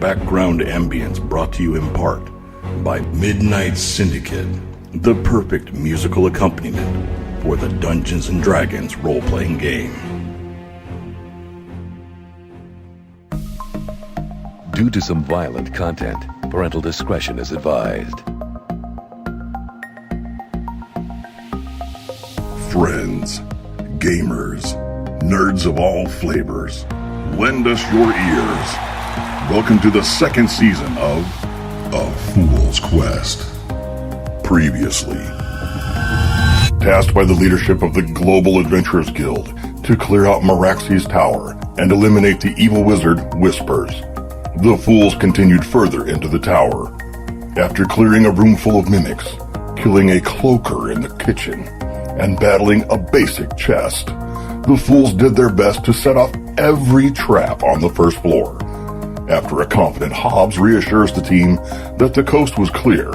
background ambience brought to you in part by Midnight Syndicate, the perfect musical accompaniment for the Dungeons & Dragons role-playing game. Due to some violent content, parental discretion is advised. Friends, gamers, nerds of all flavors, lend us your ears. Welcome to the second season of A Fool's Quest. Previously, tasked by the leadership of the Global Adventurers Guild to clear out Meraxi's tower and eliminate the evil wizard Whispers, the fools continued further into the tower. After clearing a room full of mimics, killing a cloaker in the kitchen, and battling a basic chest, the fools did their best to set off every trap on the first floor. After a confident Hobbes reassures the team that the coast was clear,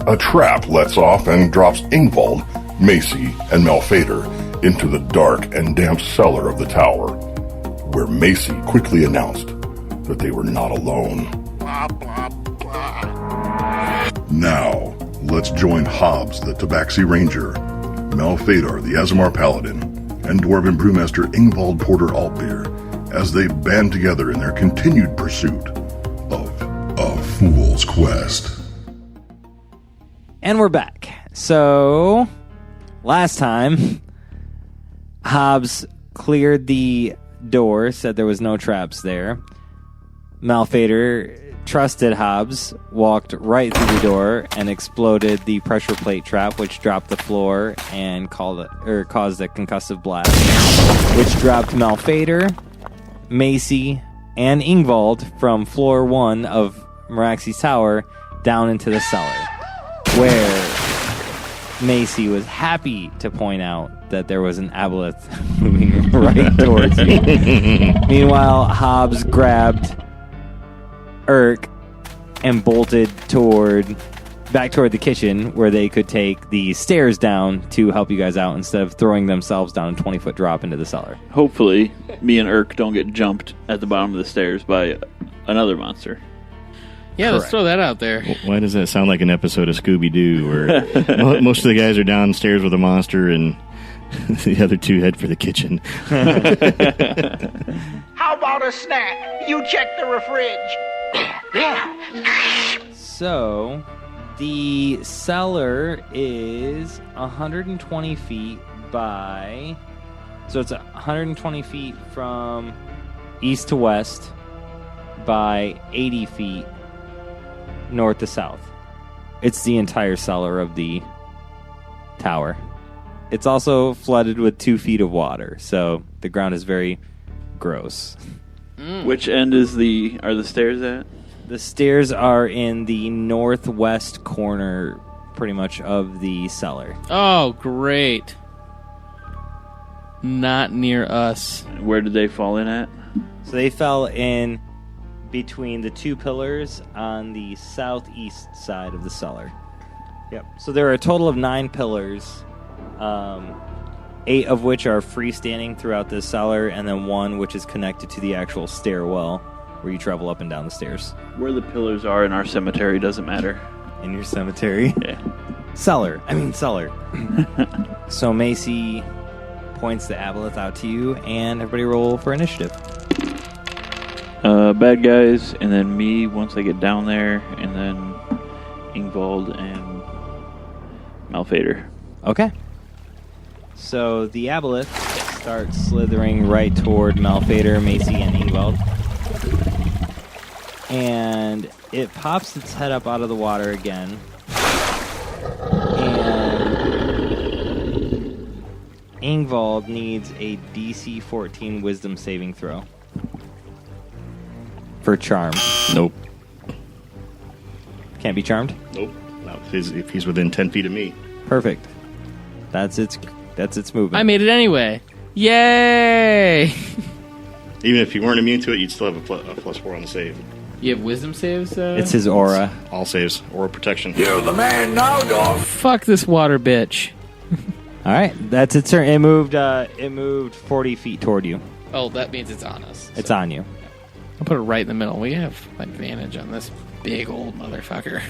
a trap lets off and drops Ingvald, Macy, and Malphaedor into the dark and damp cellar of the tower, where Macy quickly announced that they were not alone. Blah, blah, blah. Now, let's join Hobbes, the Tabaxi Ranger, Malphaedor, the Aasimar Paladin, and Dwarven Brewmaster Ingvald Porter Altbeir as they band together in their continued pursuit of A Fool's Quest. And we're back. So, last time, Hobbes cleared the door, said there was no traps there. Malphaedor trusted Hobbes, walked right through the door, and exploded the pressure plate trap, which dropped the floor and caused a concussive blast, which dropped Malphaedor, Macy, and Ingvald from floor 1 of Meraxi's tower down into the cellar, where Macy was happy to point out that there was an aboleth moving right towards you. Meanwhile, Hobbes grabbed Irk and bolted back toward the kitchen, where they could take the stairs down to help you guys out instead of throwing themselves down a 20-foot drop into the cellar. Hopefully, me and Irk don't get jumped at the bottom of the stairs by another monster. Yeah, Let's throw that out there. Why does that sound like an episode of Scooby-Doo where most of the guys are downstairs with a monster and the other two head for the kitchen? How about a snack? You check the fridge. So, the cellar is 120 feet by... So it's 120 feet from east to west by 80 feet north to south. It's the entire cellar of the tower. It's also flooded with 2 feet of water, so the ground is very gross. Which end are the stairs at? The stairs are in the northwest corner, pretty much, of the cellar. Oh, great. Not near us. Where did they fall in at? So they fell in between the 2 pillars on the southeast side of the cellar. Yep. So there are a total of 9 pillars, 8 of which are freestanding throughout the cellar, and then 1 which is connected to the actual stairwell where you travel up and down the stairs. Where the pillars are in our cemetery doesn't matter. In your cemetery? Yeah. Cellar. So Macy points the aboleth out to you, and everybody roll for initiative. Bad guys, and then me once I get down there, and then Ingvald and Malphaedor. Okay. So the aboleth starts slithering right toward Malphaedor, Macy, and Ingvald. And it pops its head up out of the water again. And Ingvald needs a DC 14 wisdom saving throw. For charm. Nope. Can't be charmed? Nope. Not if he's within 10 feet of me. Perfect. That's its movement. I made it anyway. Yay! Even if you weren't immune to it, you'd still have a +4 on the save. You have wisdom saves? It's his aura. All saves. Aura protection. You're the man now, dog. Fuck this water bitch. All right, that's its turn. It moved 40 feet toward you. Oh, that means it's on us. It's on you. I'll put it right in the middle. We have advantage on this big old motherfucker.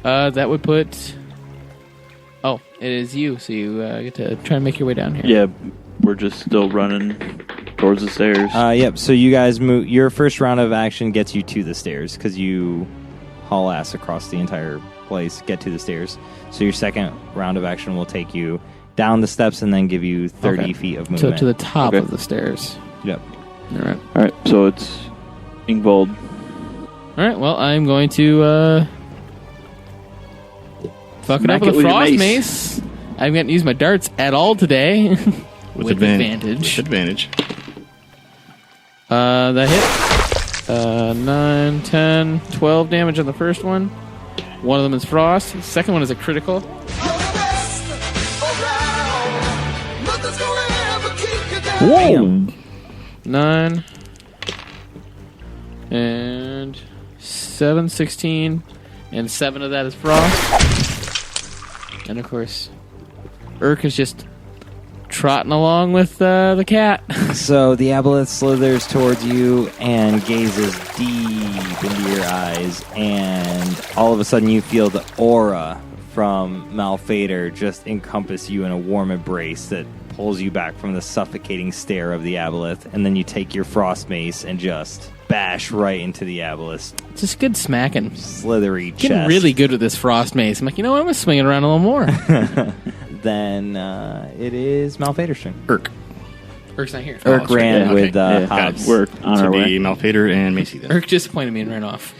That would put... Oh, it is you, so you get to try and make your way down here. Yeah, we're just still running towards the stairs. Yep, so you guys move. Your first round of action gets you to the stairs because you haul ass across the entire place, get to the stairs. So your second round of action will take you down the steps and then give you 30 feet of movement. So to the top of the stairs. Yep. All right, so it's Ingvald. All right, well, I'm going to fuck it Smack up with it a with your frost mace. mace. I'm going to use my darts at all today. With advantage. With advantage. That hit. 9, 10, 12 damage on the first one. One of them is frost. The second one is a critical. Whoa! 9 and 7, 16, and 7 of that is frost. And of course, Irk is just trotting along with the cat. So the aboleth slithers towards you and gazes deep into your eyes, and all of a sudden you feel the aura from Malphaedor just encompass you in a warm embrace that pulls you back from the suffocating stare of the aboleth, and then you take your frost mace and just bash right into the aboleth's Just good smacking. slithery chest. Getting really good with this frost mace. I'm like, you know what? I'm going to swing it around a little more. Then it is Malphaedor's turn. Irk. Irk's not here. Irk ran yeah, with okay. Hobbs. We're on So our way. be Malphaedor and Macy then. Irk disappointed me and ran off.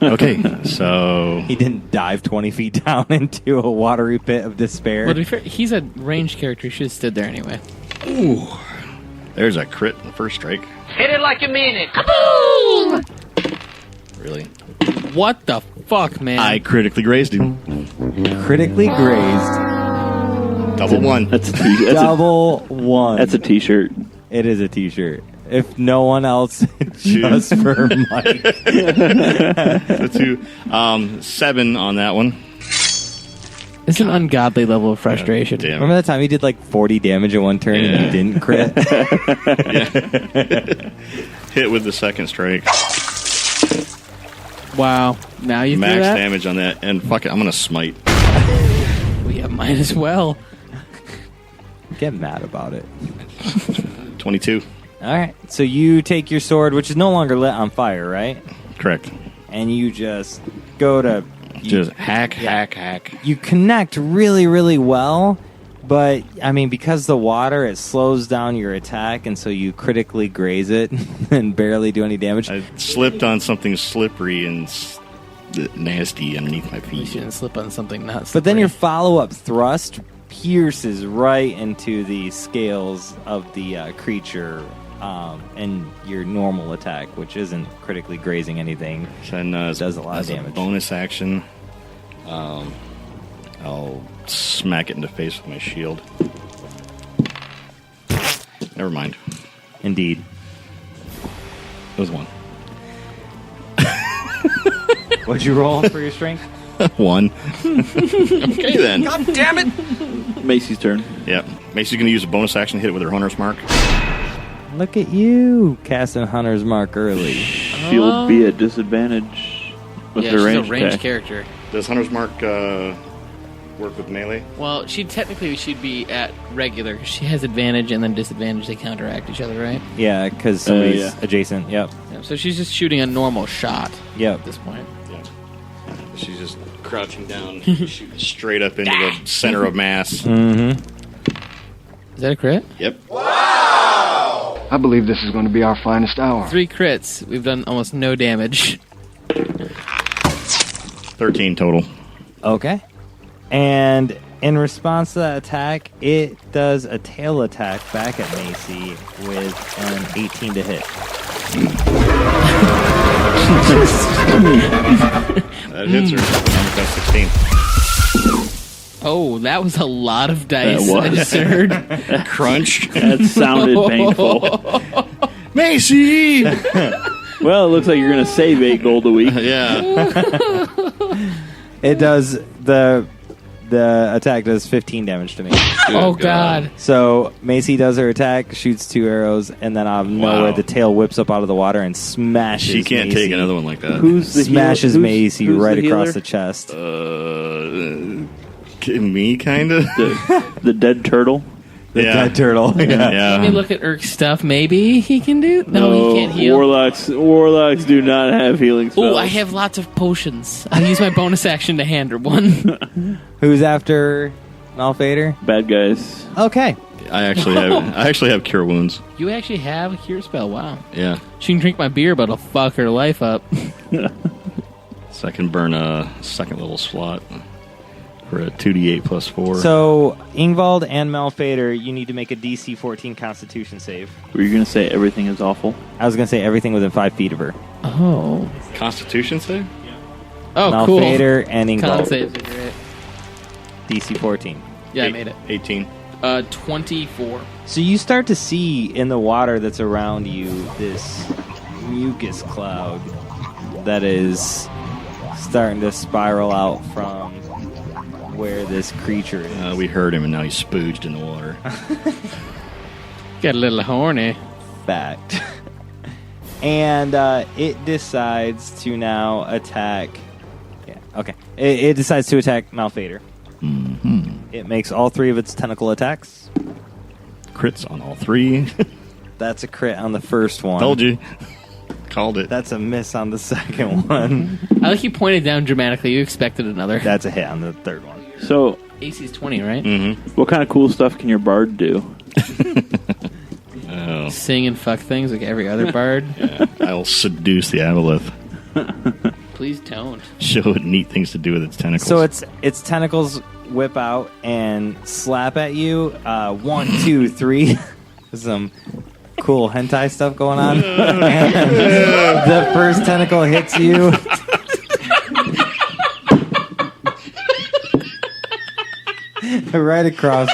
Okay, so He didn't dive 20 feet down into a watery pit of despair. Well, to be fair, he's a ranged character. He should have stood there anyway. there's a crit in the first strike. Hit it like you mean it. Really? What the fuck, man? I critically grazed him. Critically grazed. Double one. That's a t-shirt. Double one. That's a t-shirt. It is a t-shirt. If no one else, just for Mike. So 2. 7 on that one. It's an ungodly level of frustration. Damn. Remember that time he did like 40 damage in one turn and Yeah. he didn't crit? Hit with the second strike. Wow. Now you Max do that? damage on that. And fuck it, I'm going to smite. We have mine as well. Get mad about it. 22. All right. So you take your sword, which is no longer lit on fire, right? Correct. And you just go to... Just hack. You connect really, really well, but, I mean, because the water, it slows down your attack, and so you critically graze it and barely do any damage. I slipped on something slippery and nasty underneath my You feet. shouldn't slip on something not But then your slippery. follow-up thrust pierces right into the scales of the creature, and your normal attack, which isn't critically grazing anything. And, Does a lot of as damage. Bonus action. I'll smack it in the face with my shield. Never mind. Indeed. It was 1. What'd you roll for your strength? 1. Okay then. God damn it! Macy's turn. Yep. Macy's going to use a bonus action to hit it with her Hunter's Mark. Look at you, casting Hunter's Mark early. She will be at disadvantage with Yeah, her she's range a ranged attack. character. Does Hunter's Mark work with melee? Well, she'd be at regular. She has advantage and then disadvantage. They counteract each other, right? Yeah, because somebody's yeah. adjacent. Yep. Yeah, so she's just shooting a normal shot Yep. at this point. Yeah. She's just crouching down, shooting straight up into the center of mass. Mm-hmm. Is that a crit? Yep. I believe this is going to be our finest hour. 3 crits. We've done almost no damage. 13 total. Okay. And in response to that attack, it does a tail attack back at Macy with an 18 to hit. That hits her. That's 16. Oh, that was a lot of dice. That was. I just heard. Crunch. That sounded painful. Macy! Well, it looks like you're going to save 8 gold a week. Yeah. It does the The attack does 15 damage to me. Oh, God. So Macy does her attack, shoots 2 arrows, and then out of nowhere, the tail whips up out of the water and smashes. She can't Macy. take another one like that. Who's the Smashes heal- Macy who's right the across healer? the chest. Me, kind of. The dead turtle. The dead turtle. Let me look at Irk's stuff. Maybe he can do. No, he can't heal. Warlocks do not have healing spells. Oh, I have lots of potions. I'll use my bonus action to hand her one. Who's after Malphaedor? Bad guys. Okay. I actually have cure wounds. You actually have a cure spell. Wow. Yeah. She can drink my beer, but it'll fuck her life up. So I can burn a second level slot for a 2d8 plus 4. So Ingvald and Malphaedor, you need to make a DC 14 Constitution save. Were you going to say everything is awful? I was going to say everything within 5 feet of her. Oh. Constitution save? Oh, Malphaedor cool. and Con Ingvald. saves are great. DC 14. Yeah, I made it. 18. 24. So you start to see in the water that's around you this mucus cloud that is starting to spiral out from where this creature is. We heard him, and now he's spooged in the water. Got a little horny. Fact. And it decides to now attack. Yeah, okay. It decides to attack Malphaedor. Mm-hmm. It makes all 3 of its tentacle attacks. Crits on all 3. That's a crit on the first one. Told you. Called it. That's a miss on the second one. I like you pointed down dramatically. You expected another. That's a hit on the third one. So, AC's 20, right? Mm-hmm. what kind of cool stuff can your bard do? Oh. Sing and fuck things like every other bard. Yeah. I'll seduce the aboleth. Please don't. Show it neat things to do with its tentacles. So its tentacles whip out and slap at you. 1, 2, 3. Some cool hentai stuff going on. And the first tentacle hits you. Right across.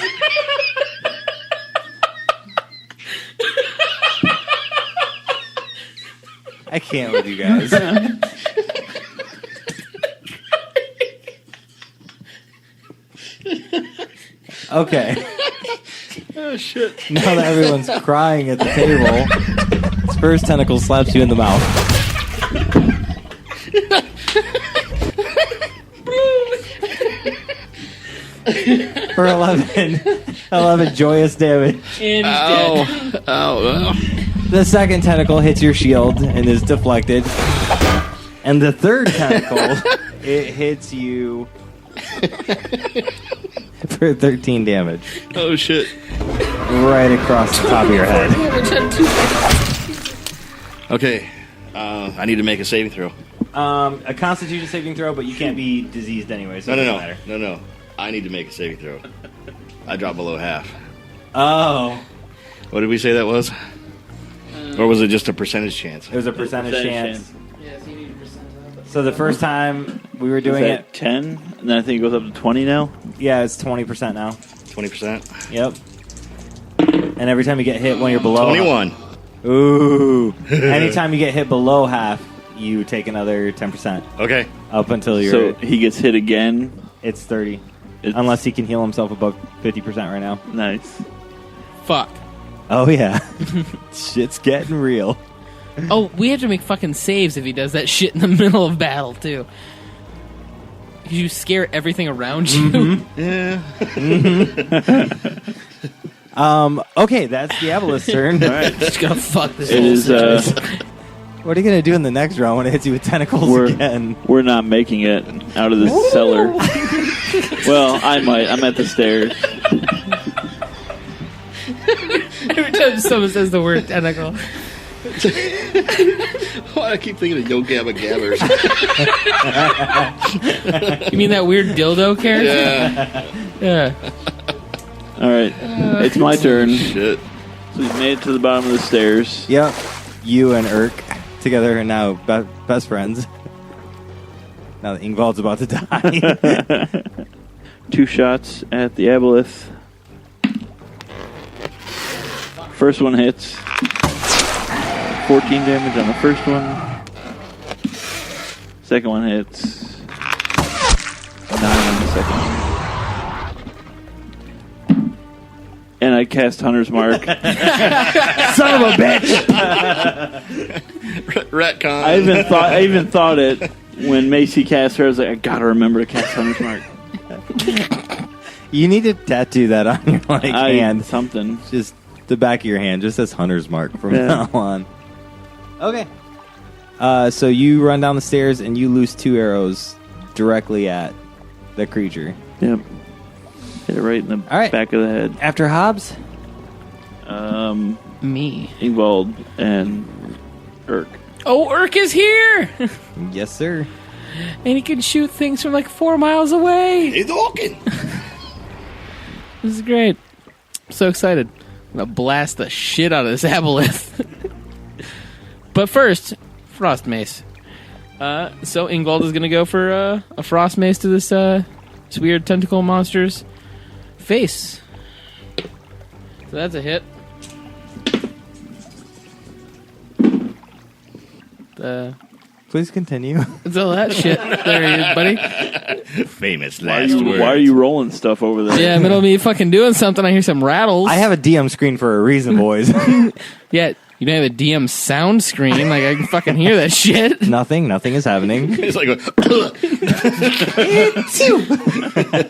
I can't with you guys. Okay. oh, shit. Now that everyone's crying at the table, its first tentacle slaps you in the mouth. For 11 joyous damage. Ow. The second tentacle hits your shield and is deflected. And the third tentacle, it hits you for 13 damage. Oh, shit. Right across the top of your head. Okay. I need to make a saving throw. A Constitution saving throw, but you can't be diseased anyway, so it doesn't matter. No. I need to make a saving throw. I dropped below half. Oh. What did we say that was? Or was it just a percentage chance? It was a percentage chance. Yeah, so you need a percent of it. So the first time we were doing Is it, that 10? And then I think it goes up to 20 now? yeah, it's 20% now. 20%? Yep. And every time you get hit when you're below 21. Ooh. Anytime you get hit below half, you take another 10%. Okay. Up until you're... So he gets hit again? It's 30. It's Unless he can heal himself above 50% right now. Nice. Fuck. Oh, yeah. Shit's getting real. Oh, we have to make fucking saves if he does that shit in the middle of battle, too. Because you scare everything around you. Mm-hmm. Yeah. Okay, that's the aboleth's turn. All right. Just gonna fuck this It whole is, situation. What are you going to do in the next round when it hits you with tentacles again? We're not making it out of this cellar. Well, I might. I'm at the stairs. Every time someone says the word tentacle. I keep thinking of Yo Gabba Gabbers. You mean that weird dildo character? Yeah. Yeah. All right. It's my turn. Shit. So we made it to the bottom of the stairs. Yep. You and Irk together are now best friends. Now that Ingvald's about to die. 2 shots at the aboleth. First one hits. 14 damage on the first one. Second one hits. 9 on the second one. and I cast Hunter's Mark. Son of a bitch! Retcon. I even thought it when Macy cast her. I was like, I gotta remember to cast Hunter's Mark. You need to tattoo that on your hand. Something. Just the back of your hand, just as Hunter's Mark from now on. Okay. So you run down the stairs and you loose 2 arrows directly at the creature. Yep. Hit it right in the back of the head. After Hobbes? Me. Ingvald and Irk. Oh, Irk is here! Yes, sir. And he can shoot things from like 4 miles away. He's walking. This is great. I'm so excited. I'm going to blast the shit out of this aboleth. But first, Frost Mace. So Ingvald is going to go for a Frost Mace to this weird tentacle monster's face. So that's a hit. Please continue. That's all that shit. There he is, buddy. Famous last words. Why are you rolling stuff over there? Yeah, middle of me fucking doing something. I hear some rattles. I have a DM screen for a reason, boys. Yeah, you don't have a DM sound screen. Like, I can fucking hear that shit. Nothing is happening. It's like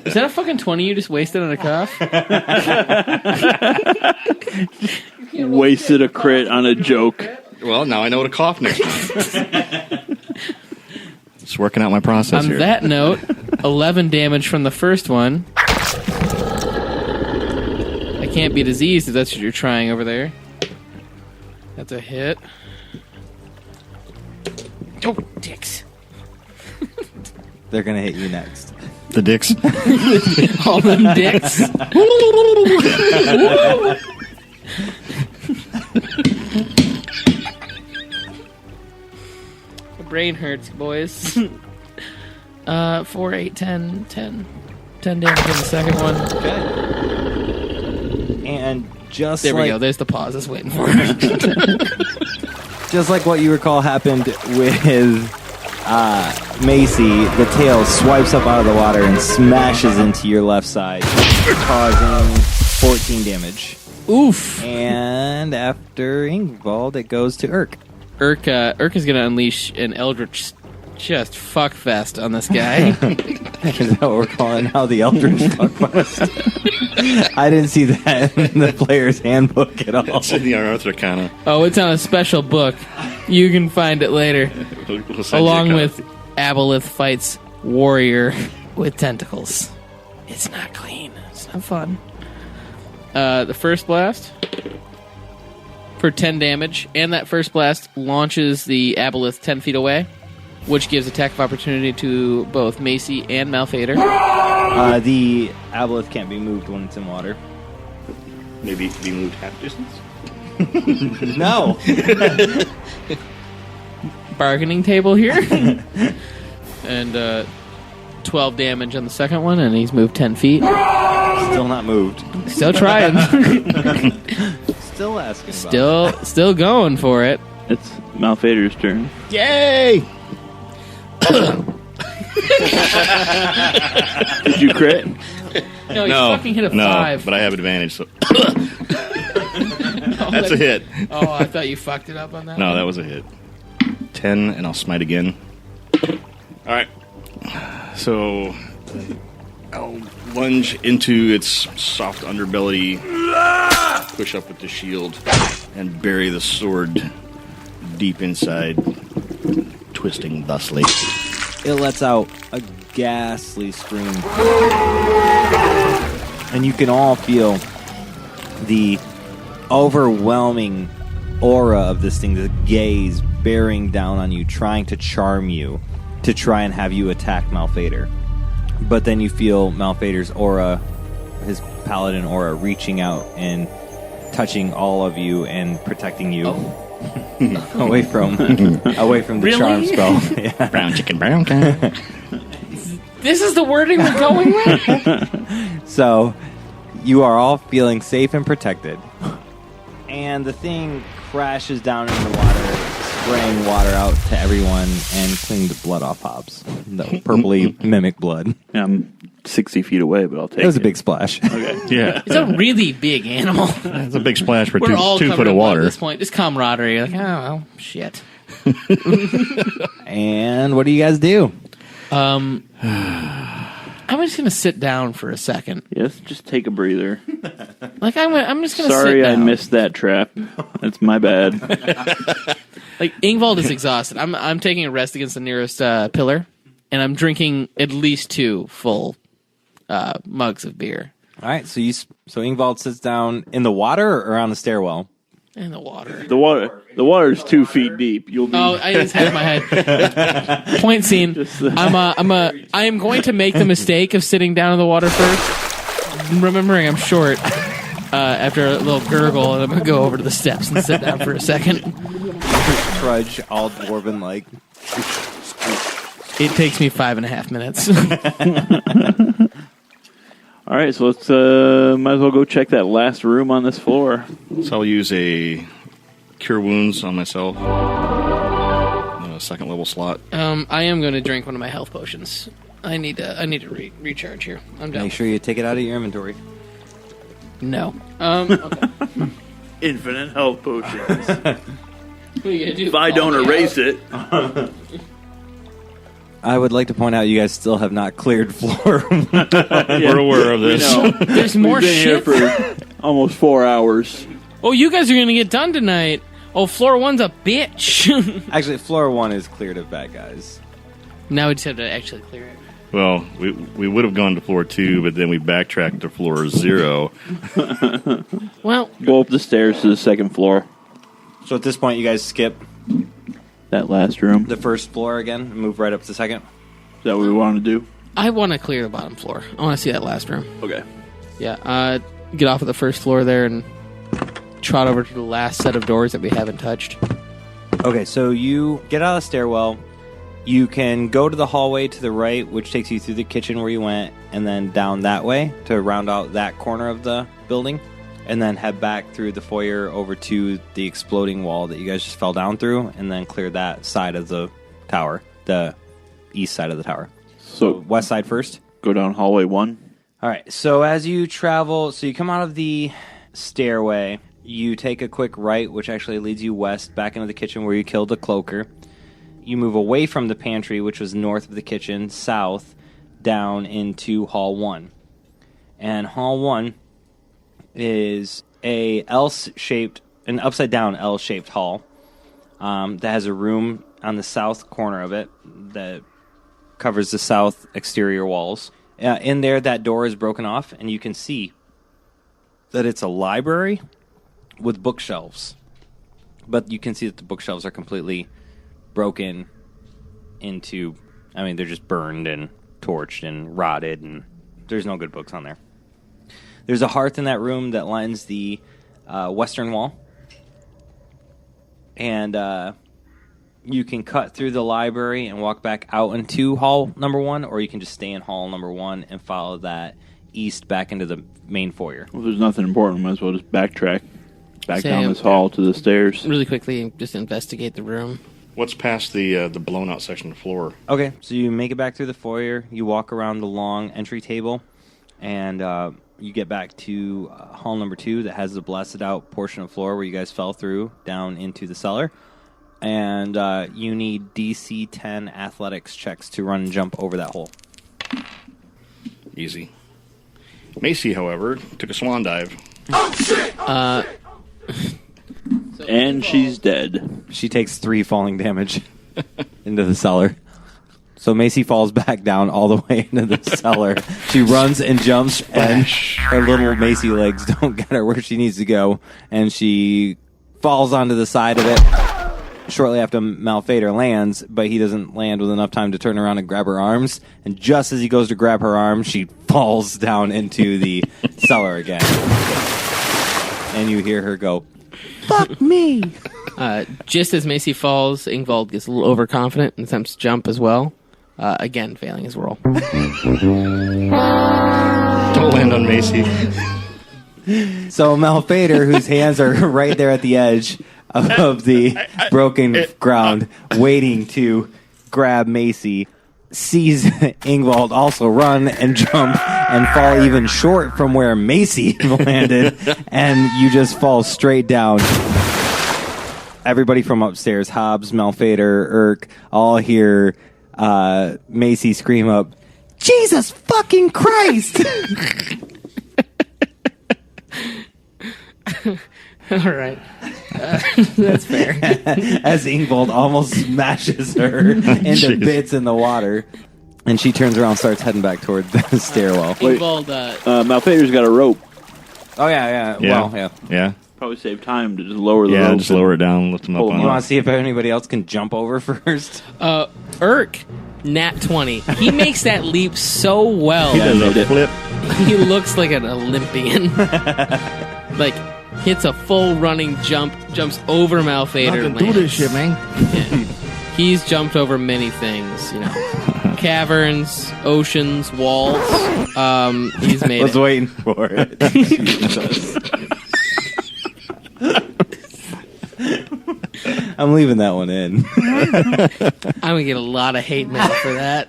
Is that a fucking 20 you just wasted on a cough? Wasted a crit on a joke. well, now I know what a cough next time. Just working out my process On here. that note, 11 damage from the first one. I can't be diseased if that's what you're trying over there. That's a hit. Oh, dicks. They're going to hit you next. The dicks. All them dicks. My brain hurts, boys. 4, 8, 10 damage on the second one. And just There like, we go. There's the pause I was waiting for. just like what you recall happened with Macy, the tail swipes up out of the water and smashes into your left side, causing 14 damage. Oof. And after Ingvald, it goes to Irk. Irk is going to unleash an eldritch just fuck fest on this guy. Is that what we're calling now, the Eldritch Fuckfest? I didn't see that in the player's handbook at all. It's in the Arthurcana. Oh, it's on a special book. You can find it later. We'll send Along you a with copy. Aboleth fights warrior with tentacles. It's not clean. It's not fun. The first blast for 10 damage, and that first blast launches the Aboleth 10 feet away, which gives attack of opportunity to both Macy and Malphaedor. The Aboleth can't be moved when it's in water. Maybe it can be moved half distance. No. Bargaining table here. And 12 damage on the second one, and he's moved 10 feet. Still not moved. Still trying. Still asking about it. Still going for it. It's Malphaedor's turn. Yay! Did you crit? No, you fucking hit a 5. But I have advantage, so... That's a hit. Oh, I thought you fucked it up on that. No, that was a hit. 10, and I'll smite again. Alright. So, I'll lunge into its soft underbelly, push up with the shield, and bury the sword deep inside, twisting thusly. It lets out a ghastly scream. And you can all feel the overwhelming aura of this thing, the gaze bearing down on you, trying to charm you, to try and have you attack Malphaedor. But then you feel Malphaedor's aura, his paladin aura, reaching out and touching all of you and protecting you away from the charm spell. Yeah. Brown chicken, brown cow. This is the wording we're going with? So, you are all feeling safe and protected. And the thing crashes down in the water, spraying water out to everyone and cleaning the blood off Hobbs. The purpley mimic blood. I'm 60 feet away, but I'll take it. It was a big splash. Okay. Yeah. It's a really big animal. It's a big splash for We're all 2 covered foot of in blood water. at this point. Just camaraderie. Like, oh, well, shit. And what do you guys do? I'm just gonna sit down for a second. Yes, just take a breather. Like I'm just gonna. Sorry sit I down. missed that trap. That's my bad. Like Ingvald is exhausted. I'm taking a rest against the nearest pillar, and I'm drinking at least 2 full mugs of beer. All right, so Ingvald sits down in the water or on the stairwell? In the water. The water's 2 feet deep. You'll be Oh, I just had my head. Point scene. I am going to make the mistake of sitting down in the water first, remembering I'm short. After a little gurgle, and I'm gonna go over to the steps and sit down for a second. Trudge all dwarven like. It takes me 5.5 minutes. All right, so let's might as well go check that last room on this floor. So I'll use a Cure Wounds on myself. A 2nd level slot. I am going to drink one of my health potions. I need to recharge here. I'm done. Make sure you take it out of your inventory. No. Okay. Infinite health potions. What are you gonna do? If I don't erase it. I would like to point out you guys still have not cleared floor. We're aware of this. There's more We've been shit. here for almost 4 hours. Oh, you guys are going to get done tonight. Oh, floor 1's a bitch. Actually, floor 1 is cleared of bad guys. Now we just have to actually clear it. Well, we would have gone to floor 2, but then we backtracked to floor 0. Well, Go up the stairs to the 2nd floor. So at this point, you guys skip That last room. the first floor again and move right up to the second. Is that what we want to do? I want to clear the bottom floor. I want to see that last room. Okay. Yeah, get off of the first floor there and trot over to the last set of doors that we haven't touched. Okay, so you get out of the stairwell. You can go to the hallway to the right, which takes you through the kitchen where you went, and then down that way to round out that corner of the building, and then head back through the foyer over to the exploding wall that you guys just fell down through, and then clear that side of the tower, the east side of the tower. So west side first? Go down hallway 1. All right, so as you travel, so you come out of the stairway, you take a quick right, which actually leads you west, back into the kitchen where you killed the cloaker. You move away from the pantry, which was north of the kitchen, south, down into Hall 1. And Hall 1 is an upside-down L-shaped hall that has a room on the south corner of it that covers the south exterior walls. In there, that door is broken off, and you can see that it's a library with bookshelves. But you can see that the bookshelves are completely broken into, they're just burned and torched and rotted, and there's no good books on there. There's a hearth in that room that lines the western wall. And you can cut through the library and walk back out into hall number 1, or you can just stay in hall number 1 and follow that east back into the main foyer. Well, if there's nothing important, might as well just backtrack back Same. down this hall to the stairs. Really quickly, just investigate the room. What's past the blown out section of the floor? Okay, so you make it back through the foyer, you walk around the long entry table, and you get back to hall number 2 that has the blasted out portion of floor where you guys fell through down into the cellar. And you need DC 10 athletics checks to run and jump over that hole. Easy. Macy, however, took a swan dive. And she's dead. She takes 3 falling damage into the cellar. So Macy falls back down all the way into the cellar. She runs and jumps, and her little Macy legs don't get her where she needs to go, and she falls onto the side of it shortly after Malphaedor lands, but he doesn't land with enough time to turn around and grab her arms, and just as he goes to grab her arm, she falls down into the cellar again. And you hear her go, "Fuck me!" Just as Macy falls, Ingvald gets a little overconfident and attempts to jump as well. Again, failing his roll. Don't land on Macy. So Malphaedor, whose hands are right there at the edge, of the broken ground, waiting to grab Macy. Sees Ingvald also run and jump and fall even short from where Macy landed, and you just fall straight down. Everybody from upstairs, Hobbes, Malphaedor, Irk, all hear Macy scream up, "Jesus fucking Christ!" All right. That's fair. As Ingvald almost smashes her into bits in the water. And she turns around and starts heading back toward the stairwell. Ingvald, Malphaedor's got a rope. Oh, yeah. Well, yeah. Yeah. Probably save time to just lower the rope. Yeah, just lower it down, lift them up Pull on You it. want to see if anybody else can jump over first? Irk, nat 20. He makes that leap so well. He does a flip. He looks like an Olympian. Like, hits a full running jump, jumps over Malphaedor. Nothing do this shit, man. Yeah. He's jumped over many things, you know. Caverns, oceans, walls. He's made Was it. waiting for it. Jesus. I'm leaving that one in. I'm gonna get a lot of hate mail for that.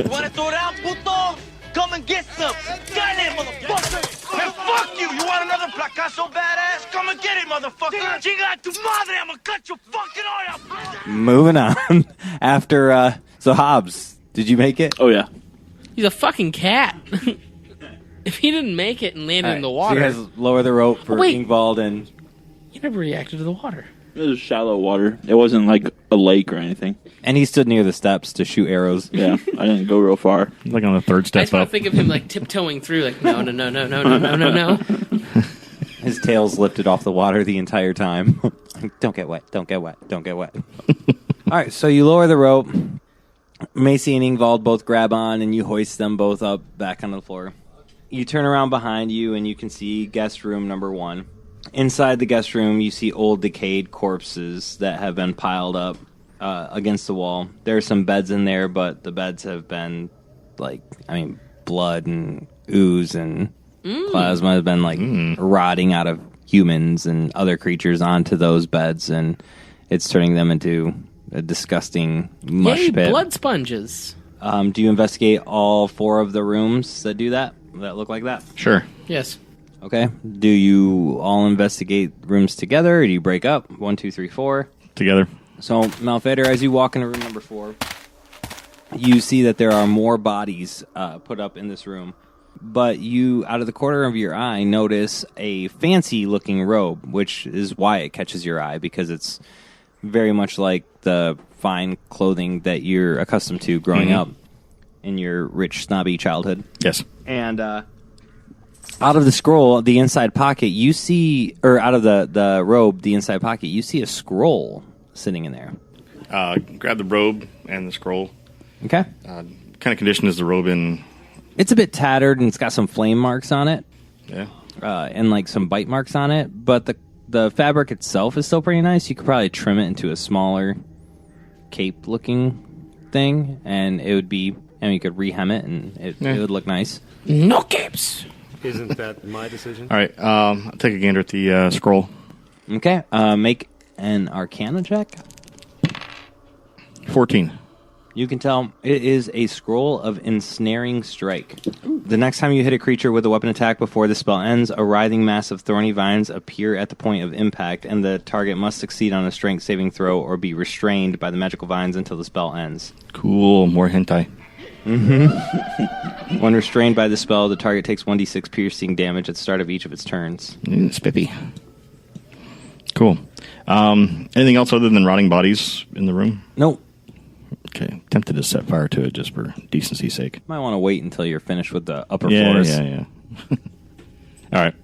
Wanna throw down, puto? Come and get some. Got it, motherfucker. And fuck you. You want another fracaso badass? Come and get it, motherfucker. Chinga tu madre. I'm gonna cut your fucking eye out. Moving on. After, so Hobbs, did you make it? Oh, yeah. He's a fucking cat. If he didn't make it and landed in the water, So you guys lower the rope for Wait. Ingvald and... he never reacted to the water. It was shallow water. It wasn't like a lake or anything. And he stood near the steps to shoot arrows. Yeah, I didn't go real far. Like on the third I step just want up. to think of him like tiptoeing through, like no. His tail's lifted off the water the entire time. Don't get wet. Don't get wet. Don't get wet. All right, so you lower the rope. Macy and Ingvald both grab on, and you hoist them both up back onto the floor. You turn around behind you, and you can see guest room number 1. Inside the guest room, you see old decayed corpses that have been piled up against the wall. There are some beds in there, but the beds have been, blood and ooze and plasma has been, rotting out of humans and other creatures onto those beds, and it's turning them into a disgusting mush Yay, pit. blood sponges. Do you investigate all 4 of the rooms that do that look like that? Sure. Yes. Okay. Do you all investigate rooms together, or do you break up? 1, 2, 3, 4. Together. So, Malphaedor, as you walk into room number 4, you see that there are more bodies put up in this room. But you, out of the corner of your eye, notice a fancy-looking robe, which is why it catches your eye, because it's very much like the fine clothing that you're accustomed to growing up in your rich, snobby childhood. Yes. And out of the scroll, the inside pocket, you see, or out of the robe, the inside pocket, you see a scroll sitting in there. Grab the robe and the scroll. Okay. Kind of condition is the robe in? It's a bit tattered, and it's got some flame marks on it. Yeah. And like some bite marks on it, but the fabric itself is still pretty nice. You could probably trim it into a smaller cape-looking thing, and it would be, you could rehem it, and it would look nice. No capes. Isn't that my decision? All right. I'll take a gander at the scroll. Okay. Make an Arcana check. 14. You can tell it is a scroll of ensnaring strike. The next time you hit a creature with a weapon attack before the spell ends, a writhing mass of thorny vines appear at the point of impact, and the target must succeed on a strength saving throw or be restrained by the magical vines until the spell ends. Cool. More hentai. When restrained by the spell, the target takes 1d6 piercing damage at the start of each of its turns. Spiffy. Cool. Anything else other than rotting bodies in the room? Nope. Okay. Tempted to set fire to it just for decency's sake. Might want to wait until you're finished with the upper floors. Yeah. All right.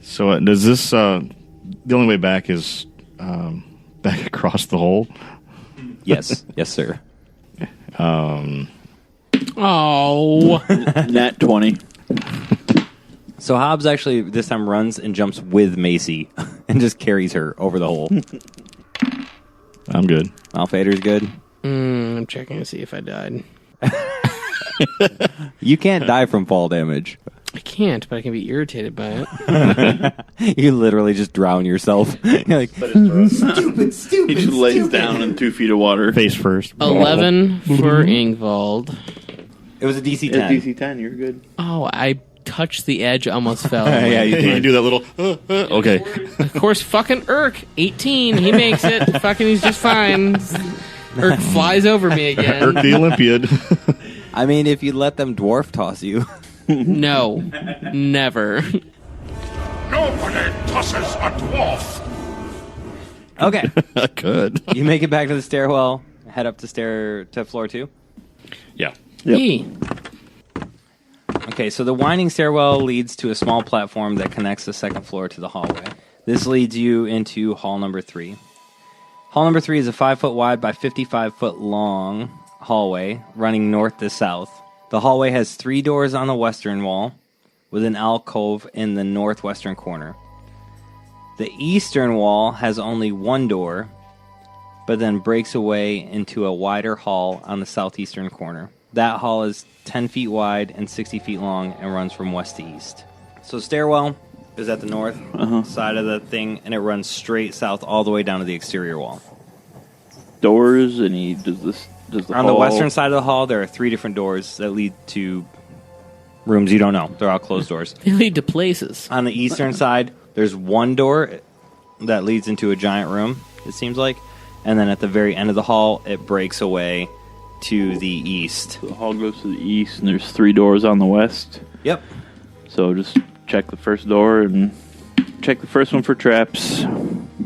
So does this... the only way back is back across the hole? Yes. Yes, sir. Oh. Nat 20. So Hobbs actually this time runs and jumps with Macy and just carries her over the hole. I'm good. Malphaedor's good. I'm checking to see if I died. You can't die from fall damage. I can't, but I can be irritated by it. You literally just drown yourself. You're like, Stupid. He just lays down in 2 feet of water. Face first. 11 for Ingvald. it was a DC 10. Yeah, DC 10, you're good. Oh, I touched the edge, almost fell. Yeah, you You did. do that little. Okay. Of course, fucking Irk, 18. He makes it. Fucking, he's just fine. Irk flies over me again. Irk the Olympiad. I mean, if you let them dwarf toss you. No, never. Nobody tosses a dwarf. Okay. I could. You make it back to the stairwell, head up to floor 2. Yeah. Yep. E. Okay, so the winding stairwell leads to a small platform that connects the second floor to the hallway. This leads you into hall number 3. Hall number 3 is a 5-foot wide by 55-foot long hallway running north to south. The hallway has 3 doors on the western wall with an alcove in the northwestern corner. The eastern wall has only 1 door, but then breaks away into a wider hall on the southeastern corner. That hall is 10 feet wide and 60 feet long and runs from west to east. So stairwell is at the north side of the thing, and it runs straight south all the way down to the exterior wall. Doors, and does the On hall... the western side of the hall, there are 3 different doors that lead to rooms you don't know. They're all closed doors. They lead to places. On the eastern side, there's 1 door that leads into a giant room, it seems like. And then at the very end of the hall, it breaks away to the east. The hall goes to the east, and there's 3 doors on the west. Yep. So just check the first door and check the first one for traps.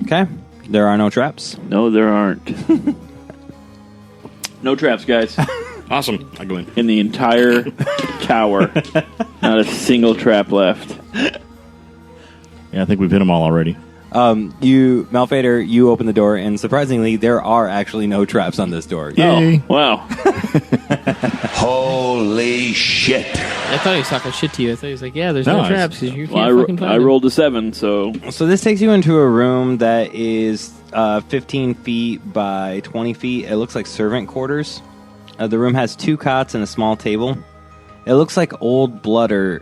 Okay. There are no traps. No, there aren't. No traps, guys. Awesome. I go in. In the entire tower, not a single trap left. Yeah, I think we've hit them all already. You, Malphaedor, you open the door, and surprisingly, there are actually no traps on this door. Yay. Oh, wow. Holy shit. I thought he was talking shit to you. I thought he was like, yeah, there's No, no I- traps because you can't Well, fucking find I them. rolled a 7, so So this takes you into a room that is 15 feet by 20 feet. It looks like servant quarters. The room has 2 cots and a small table. It looks like old blood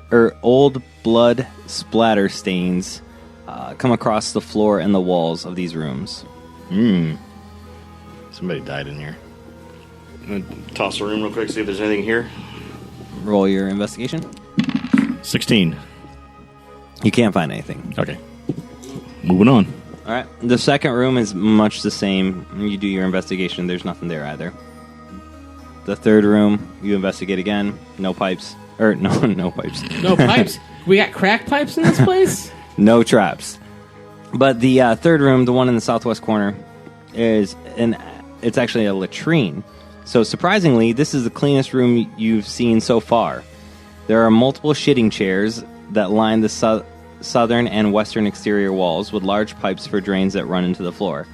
splatter stains come across the floor and the walls of these rooms. Somebody died in here. I'm going to toss the room real quick, see if there's anything here. Roll your investigation. 16. You can't find anything. Okay. Moving on. All right. The second room is much the same. You do your investigation. There's nothing there either. The third room, you investigate again. No pipes. Or no pipes. No pipes. We got crack pipes in this place? No traps. But the third room, the one in the southwest corner, it's actually a latrine. So surprisingly, this is the cleanest room you've seen so far. There are multiple shitting chairs that line the southern and western exterior walls with large pipes for drains that run into the floor.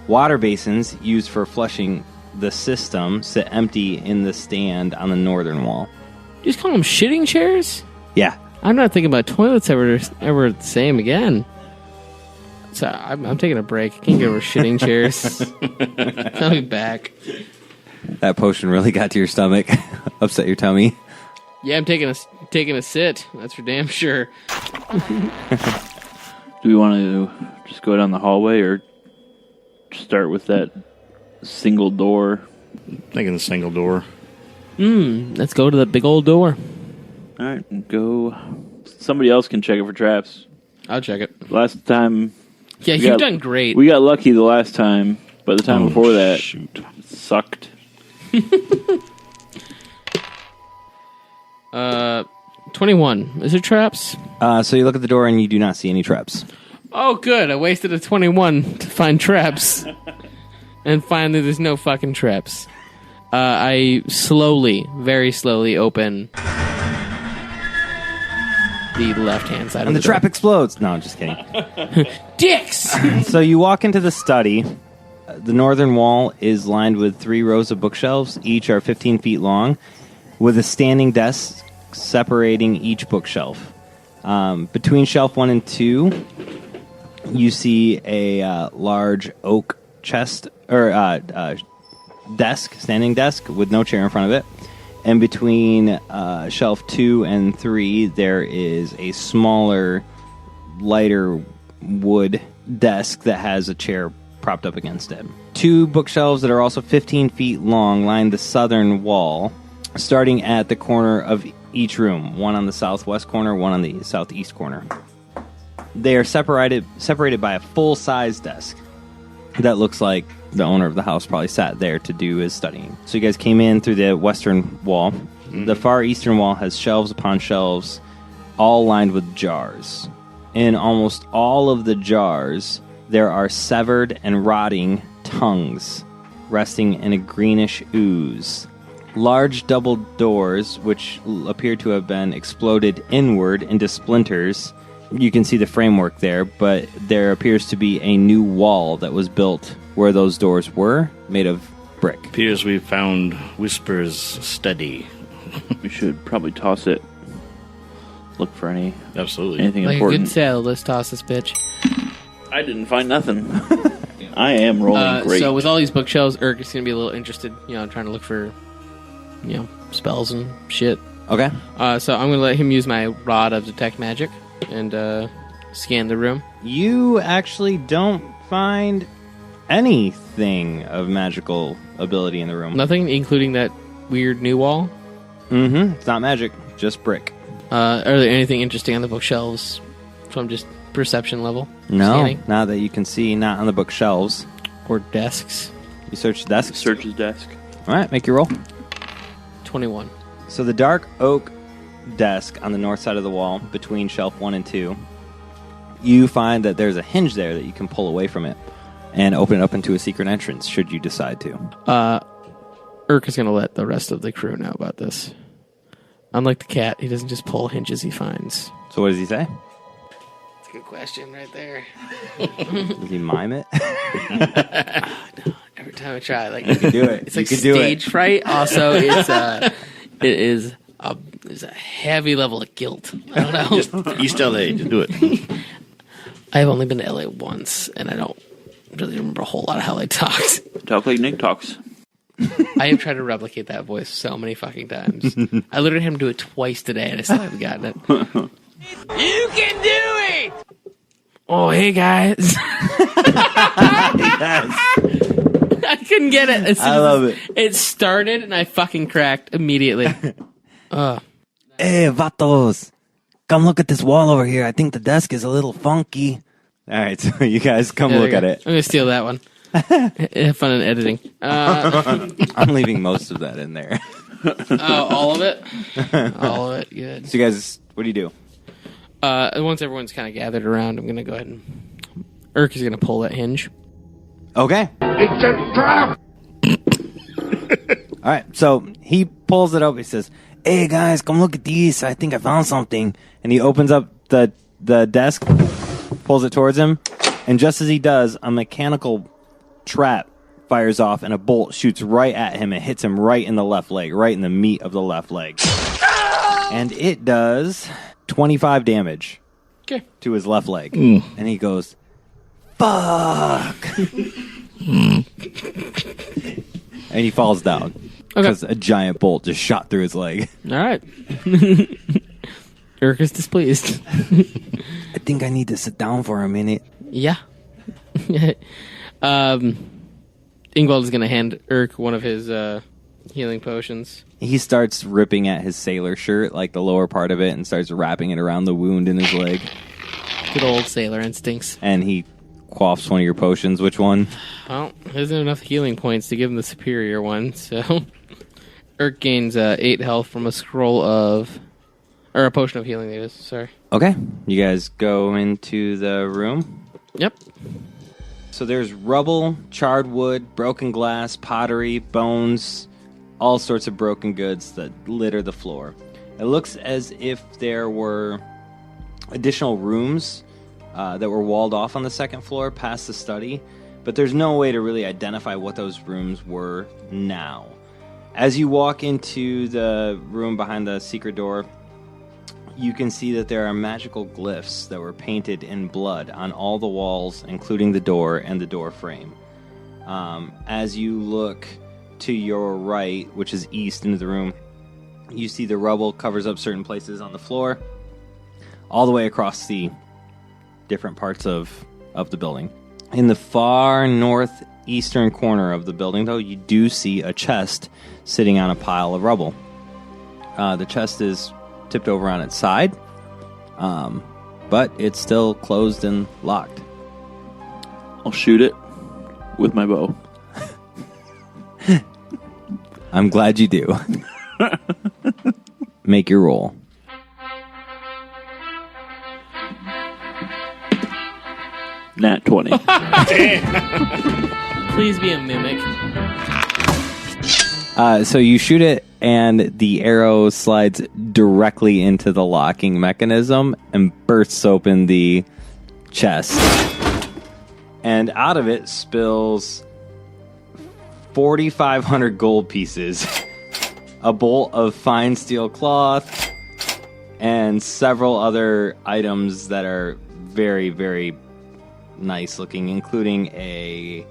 Water basins used for flushing the system sit empty in the stand on the northern wall. You just call them shitting chairs? Yeah. I'm not thinking about toilets ever the same again. So I'm taking a break. I can't get over shitting chairs. I'll be back. That potion really got to your stomach. Upset your tummy. Yeah, I'm taking a sit. That's for damn sure. do we want to just go down the hallway or start with that single door? Thinking the single door. Let's go to the big old door. All right, go. Somebody else can check it for traps. I'll check it. Last time... Yeah, you've done great. We got lucky the last time, but the time before that shoot. it sucked. 21. Is there traps? So you look at the door and you do not see any traps. Oh, good. I wasted a 21 to find traps. And finally, there's no fucking traps. I very slowly open the left-hand side of And the the trap door. explodes. No, I'm just kidding. Dicks! So you walk into the study. The northern wall is lined with 3 rows of bookshelves. Each are 15 feet long, with a standing desk separating each bookshelf. Between shelf 1 and 2, you see a large oak chest or standing desk with no chair in front of it, And between shelf 2 and 3, there is a smaller, lighter wood desk that has a chair propped up against it. 2 bookshelves that are also 15 feet long line the southern wall, starting at the corner of each room. One on the southwest corner, one on the southeast corner. They are separated by a full-size desk that looks like the owner of the house probably sat there to do his studying. So you guys came in through the western wall. Mm-hmm. The far eastern wall has shelves upon shelves, all lined with jars. In almost all of the jars, there are severed and rotting tongues resting in a greenish ooze. Large double doors, which appear to have been exploded inward into splinters. You can see the framework there, but there appears to be a new wall that was built where those doors were, made of brick. Appears we found Whisper's study. We should probably toss it. Look for anything like important. A good sail, let's toss this bitch. I didn't find nothing. I am rolling great. So with all these bookshelves, Irk is going to be a little interested, trying to look for, spells and shit. Okay. So I'm going to let him use my rod of detect magic and scan the room. You actually don't find anything of magical ability in the room. Nothing, including that weird new wall? Mm-hmm. It's not magic, just brick. Are there anything interesting on the bookshelves from just perception level? No, scanning? not that you can see, not on the bookshelves. Or desks? You search desks? Search his desk. All right, make your roll. 21. So the dark oak desk on the north side of the wall, between shelf 1 and 2, you find that there's a hinge there that you can pull away from it and open it up into a secret entrance, should you decide to. Irk is going to let the rest of the crew know about this. Unlike the cat, he doesn't just pull hinges he finds. So what does he say? That's a good question right there. Does he mime it? No, every time I try, you can do it. It's like stage fright. Also, it is a heavy level of guilt. I don't know. Just East LA, just do it. I've only been to LA once, and I don't really remember a whole lot of how I talked. Talk like Nick talks. I have tried to replicate that voice so many fucking times. I literally had him do it twice today, and I still haven't gotten it. You can do it! Oh, hey, guys. I couldn't get it. As soon I love it. It started, and I fucking cracked immediately. Hey, vatos. Come look at this wall over here. I think the desk is a little funky. All right, so you guys come look at it. I'm going to steal that one. Have fun in editing. I'm leaving most of that in there. Oh, all of it? All of it, good. So you guys, what do you do? Once everyone's kind of gathered around, I'm going to go ahead and... Irk is going to pull that hinge. Okay. It's a trap! All right, so he pulls it up. He says, hey, guys, come look at these. I think I found something. And he opens up the desk, pulls it towards him, and just as he does, a mechanical trap fires off, and a bolt shoots right at him and hits him right in the left leg, right in the meat of the left leg. And it does 25 damage to his left leg. And he goes, fuck! And he falls down. Because a giant bolt just shot through his leg. All right. Irk is displeased. I think I need to sit down for a minute. Yeah. Ingvald is going to hand Irk one of his healing potions. He starts ripping at his sailor shirt, like the lower part of it, and starts wrapping it around the wound in his leg. Good old sailor instincts. And he quaffs one of your potions. Which one? Well, there isn't enough healing points to give him the superior one, so... Irk gains 8 health from a scroll of... Or a potion of healing, that is. Sorry. Okay. You guys go into the room? Yep. So there's rubble, charred wood, broken glass, pottery, bones, all sorts of broken goods that litter the floor. It looks as if there were additional rooms that were walled off on the second floor past the study, but there's no way to really identify what those rooms were now. As you walk into the room behind the secret door, you can see that there are magical glyphs that were painted in blood on all the walls, including the door and the door frame. As you look to your right, which is east into the room, You see the rubble covers up certain places on the floor, all the way across the different parts of the building. In the far northeastern corner of the building, though, you do see a chest sitting on a pile of rubble. The chest is tipped over on its side, but it's still closed and locked. I'll shoot it with my bow. I'm glad you do. Make your roll. Nat 20. Please be a mimic. So you shoot it, and the arrow slides directly into the locking mechanism and bursts open the chest. And out of it spills 4,500 gold pieces, a bolt of fine steel cloth, and several other items that are very, very nice looking, including a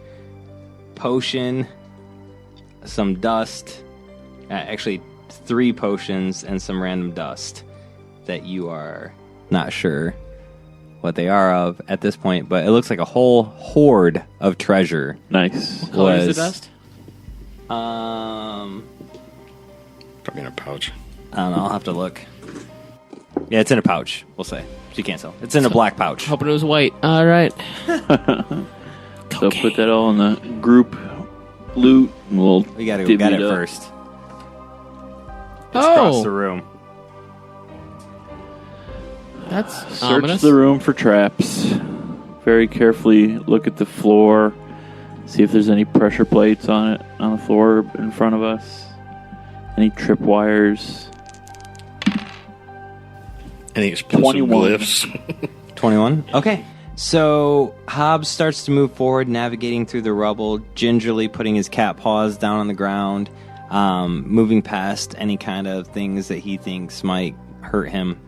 potion, some dust, actually 3 potions, and some random dust that you are not sure what they are of at this point, but it looks like a whole hoard of treasure. Nice. What color is the dust? Probably in a pouch. I don't know, I'll have to look. Yeah, it's in a pouch, we'll say. She can't tell. It's in a black pouch. Hoping it was white. All right. So put that all in the group loot, and we'll We gotta go get it first. It's across the room. That's Search ominous. the room for traps. Very carefully look at the floor. See if there's any pressure plates on it, on the floor in front of us. Any tripwires. Any explosive 21. glyphs? 21? Okay. So Hobbes starts to move forward, navigating through the rubble, gingerly putting his cat paws down on the ground, moving past any kind of things that he thinks might hurt him.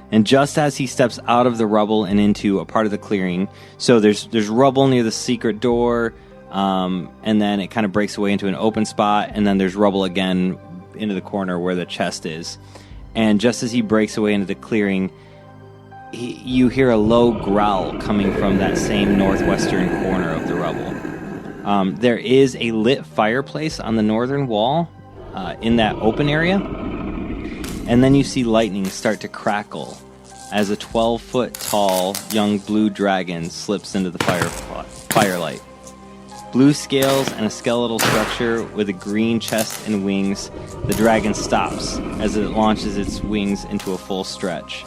And just as he steps out of the rubble and into a part of the clearing, so there's rubble near the secret door, and then it kind of breaks away into an open spot, and then there's rubble again into the corner where the chest is. And just as he breaks away into the clearing, you hear a low growl coming from that same northwestern corner of the rubble. There is a lit fireplace on the northern wall in that open area. And then you see lightning start to crackle as a 12-foot tall young blue dragon slips into the firelight. Blue scales and a skeletal structure with a green chest and wings, the dragon stops as it launches its wings into a full stretch.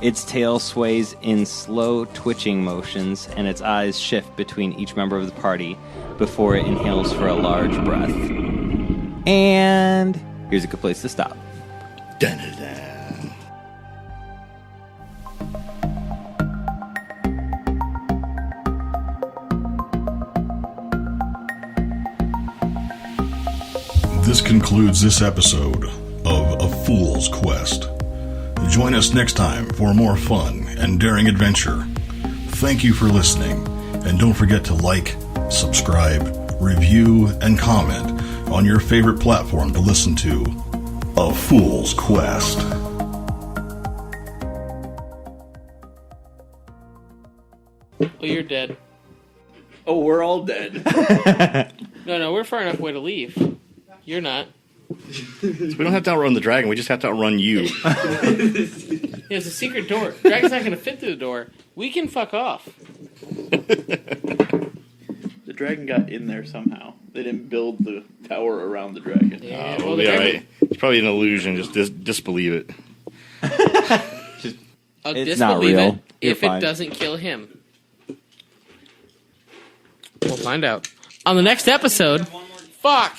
Its tail sways in slow twitching motions, and its eyes shift between each member of the party before it inhales for a large breath. And here's a good place to stop. Dun-dun-dun. This concludes this episode of A Fool's Quest. Join us next time for more fun and daring adventure. Thank you for listening, and don't forget to like, subscribe, review, and comment on your favorite platform to listen to A Fool's Quest. Oh, you're dead. Oh, we're all dead. No, we're far enough away to leave. You're not. So we don't have to outrun the dragon, we just have to outrun you. There's a secret door. Dragon's not going to fit through the door. We can fuck off. The dragon got in there somehow. They didn't build the tower around the dragon. Yeah, We'll the be dragon- alright. It's probably an illusion, just disbelieve it. I'll It's not disbelieve real. it You're if fine. it doesn't kill him. We'll find out. On the next episode... Fuck!